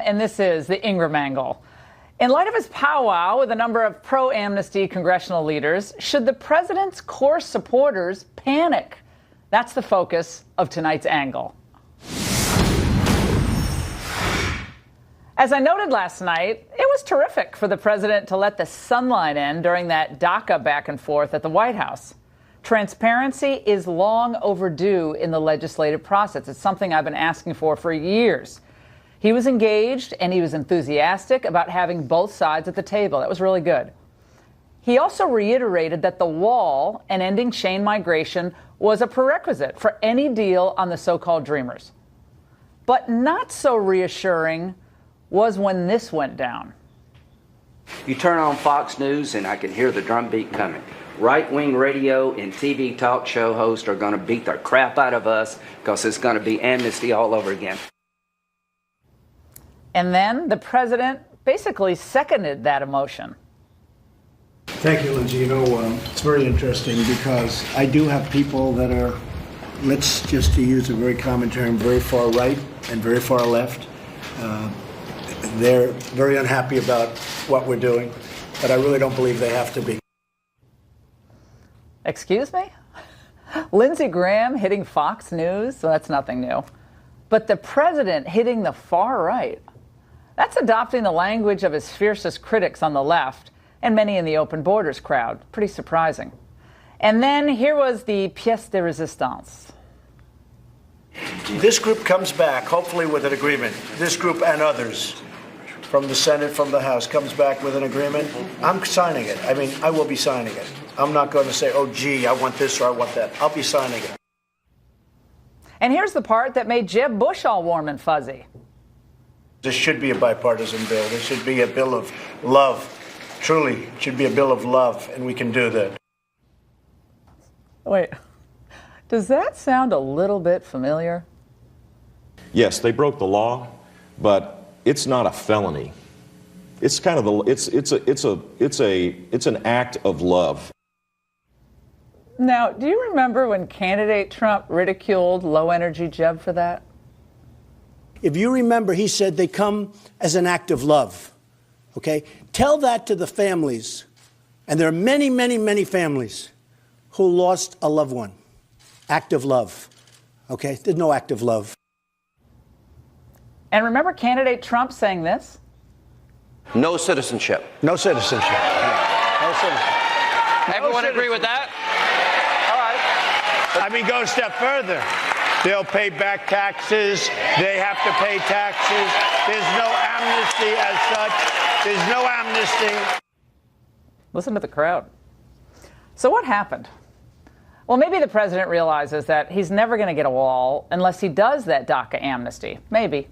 And this is the Ingraham angle. In light of his powwow with a number of pro-amnesty congressional leaders, should the president's core supporters panic? That's the focus of tonight's angle. As I noted last night, it was terrific for the president to let the sunlight in during that DACA back and forth at the White House. Transparency is long overdue in the legislative process. It's something I've been asking for years. He was engaged and he was enthusiastic about having both sides at the table. That was really good. He also reiterated that the wall and ending chain migration was a prerequisite for any deal on the so-called dreamers. But not so reassuring was when this went down. You turn on Fox News and I can hear the drumbeat coming. Right-wing radio and TV talk show hosts are going to beat the crap out of us because it's going to be amnesty all over again. And then the president basically seconded that emotion. Thank you, Lindsay. You know, it's very interesting because I do have people that are, let's just to use a very common term, very far right and very far left. They're very unhappy about what we're doing, but I really don't believe they have to be. Excuse me? Lindsey Graham hitting Fox News? Well, that's nothing new. But the president hitting the far right? That's adopting the language of his fiercest critics on the left and many in the open borders crowd. Pretty surprising. And then here was the pièce de résistance. This group comes back, hopefully with an agreement. This group and others from the Senate, from the House, comes back with an agreement. I'm signing it. I mean, I will be signing it. I'm not going to say, oh, gee, I want this or I want that. I'll be signing it. And here's the part that made Jeb Bush all warm and fuzzy. This should be a bipartisan bill. This should be a bill of love. Truly, it should be a bill of love, and we can do that. Wait, does that sound a little bit familiar? Yes, they broke the law, but it's not a felony. It's kind of it's an act of love. Now, do you remember when candidate Trump ridiculed low-energy Jeb for that? If you remember, he said they come as an act of love, okay? Tell that to the families, and there are many, many, many families who lost a loved one. Act of love, okay? There's no act of love. And remember candidate Trump saying this? No citizenship. No citizenship. Yeah. No citizenship. Everyone agree with that? I mean, go a step further. They'll pay back taxes. They have to pay taxes. There's no amnesty as such. There's no amnesty. Listen to the crowd. So what happened? Well, maybe the president realizes that he's never going to get a wall unless he does that DACA amnesty. Maybe.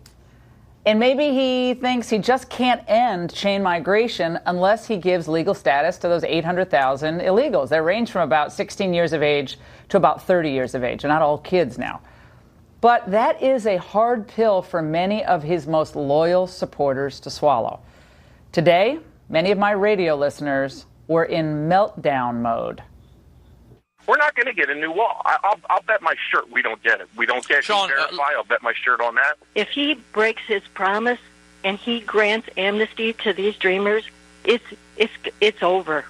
And maybe he thinks he just can't end chain migration unless he gives legal status to those 800,000 illegals. They range from about 16 years of age to about 30 years of age. They're not all kids now. But that is a hard pill for many of his most loyal supporters to swallow. Today, many of my radio listeners were in meltdown mode. We're not going to get a new wall. I'll bet my shirt we don't get it. We don't get Sean, verify. I'll bet my shirt on that. If he breaks his promise and he grants amnesty to these dreamers, it's over.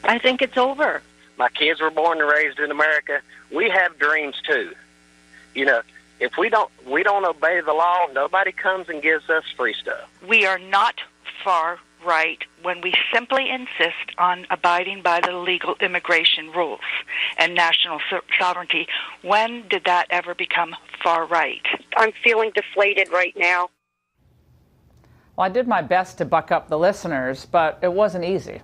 I think it's over. My kids were born and raised in America. We have dreams too. You know, if we don't obey the law, nobody comes and gives us free stuff. We are not far right when we simply insist on abiding by the legal immigration rules and national sovereignty. When did that ever become far right? I'm feeling deflated right now. Well, I did my best to buck up the listeners, but it wasn't easy.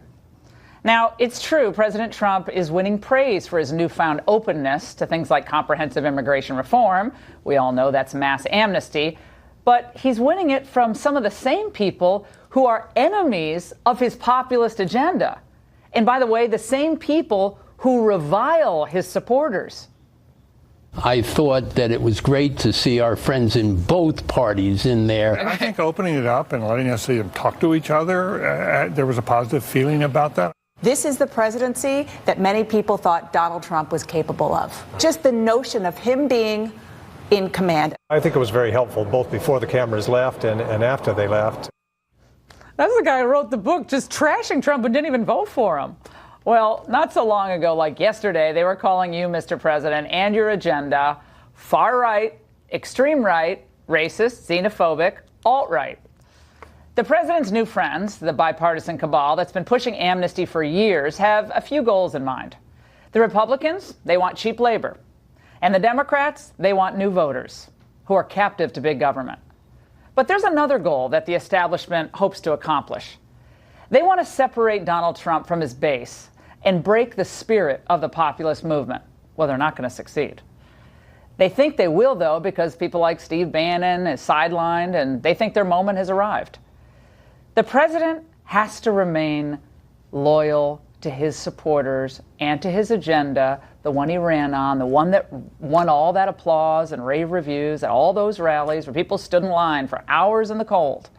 Now, it's true President Trump is winning praise for his newfound openness to things like comprehensive immigration reform. We all know that's mass amnesty. But he's winning it from some of the same people who are enemies of his populist agenda. And by the way, the same people who revile his supporters. I thought that it was great to see our friends in both parties in there. I think opening it up and letting us see them talk to each other, there was a positive feeling about that. This is the presidency that many people thought Donald Trump was capable of. Just the notion of him being in command. I think it was very helpful, both before the cameras left and after they left. That's the guy who wrote the book just trashing Trump and didn't even vote for him. Well, not so long ago, like yesterday, they were calling you, Mr. President, and your agenda far right, extreme right, racist, xenophobic, alt-right. The president's new friends, the bipartisan cabal that's been pushing amnesty for years, have a few goals in mind. The Republicans, they want cheap labor. And the Democrats, they want new voters who are captive to big government. But there's another goal that the establishment hopes to accomplish. They want to separate Donald Trump from his base and break the spirit of the populist movement. Well, they're not going to succeed. They think they will, though, because people like Steve Bannon is sidelined and they think their moment has arrived. The president has to remain loyal to his supporters and to his agenda, the one he ran on, the one that won all that applause and rave reviews at all those rallies where people stood in line for hours in the cold.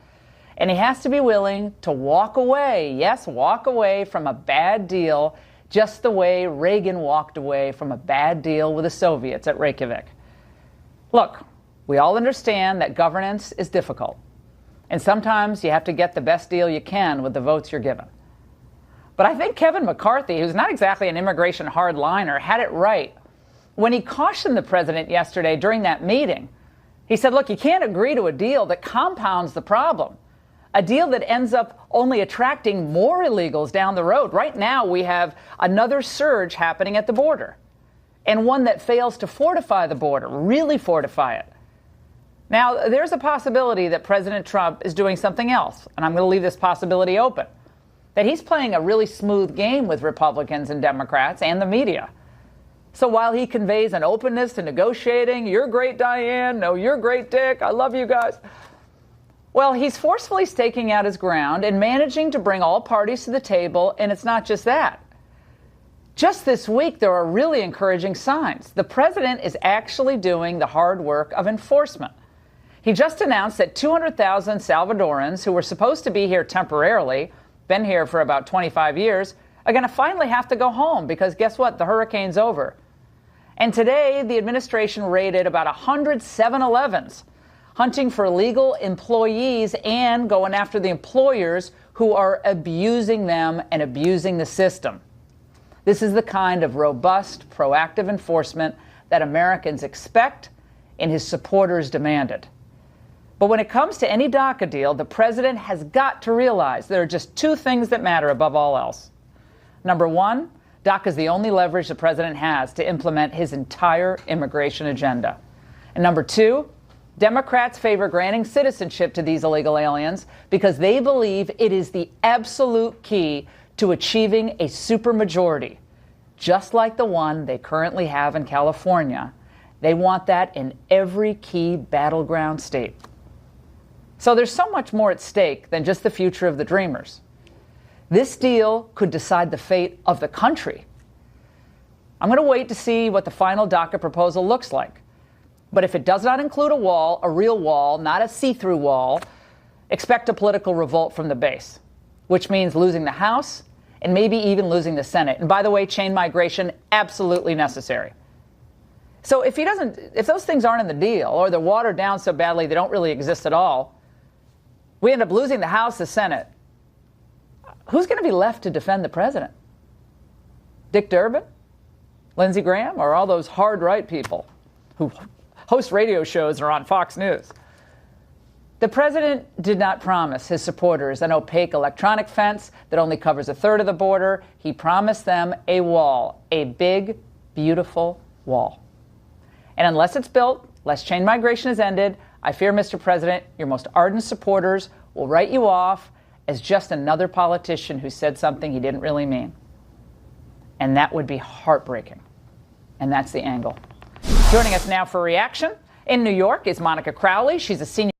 And he has to be willing to walk away, yes, walk away from a bad deal, just the way Reagan walked away from a bad deal with the Soviets at Reykjavik. Look, we all understand that governance is difficult. And sometimes you have to get the best deal you can with the votes you're given. But I think Kevin McCarthy, who's not exactly an immigration hardliner, had it right when he cautioned the president yesterday during that meeting. He said, look, you can't agree to a deal that compounds the problem, a deal that ends up only attracting more illegals down the road. Right now, we have another surge happening at the border, and one that fails to fortify the border, really fortify it. Now, there's a possibility that President Trump is doing something else, and I'm going to leave this possibility open, that he's playing a really smooth game with Republicans and Democrats and the media. So while he conveys an openness to negotiating, you're great, Diane, no, you're great, Dick, I love you guys, well, he's forcefully staking out his ground and managing to bring all parties to the table, and it's not just that. Just this week, there are really encouraging signs. The president is actually doing the hard work of enforcement. He just announced that 200,000 Salvadorans who were supposed to be here temporarily, been here for about 25 years, are going to finally have to go home because guess what? The hurricane's over. And today, the administration raided about 100 7-Elevens, hunting for illegal employees and going after the employers who are abusing them and abusing the system. This is the kind of robust, proactive enforcement that Americans expect and his supporters demanded. But when it comes to any DACA deal, the president has got to realize there are just two things that matter above all else. Number one, DACA is the only leverage the president has to implement his entire immigration agenda. And number two, Democrats favor granting citizenship to these illegal aliens because they believe it is the absolute key to achieving a supermajority, just like the one they currently have in California. They want that in every key battleground state. So there's so much more at stake than just the future of the Dreamers. This deal could decide the fate of the country. I'm going to wait to see what the final DACA proposal looks like. But if it does not include a wall, a real wall, not a see-through wall, expect a political revolt from the base, which means losing the House and maybe even losing the Senate. And by the way, chain migration, absolutely necessary. So if those things aren't in the deal or they're watered down so badly they don't really exist at all, we end up losing the House, the Senate. Who's going to be left to defend the president? Dick Durbin? Lindsey Graham? Or all those hard right people who host radio shows or on Fox News? The president did not promise his supporters an opaque electronic fence that only covers a third of the border. He promised them a wall, a big, beautiful wall. And unless it's built, unless chain migration is ended, I fear, Mr. President, your most ardent supporters will write you off as just another politician who said something he didn't really mean. And that would be heartbreaking. And that's the angle. Joining us now for reaction in New York is Monica Crowley. She's a senior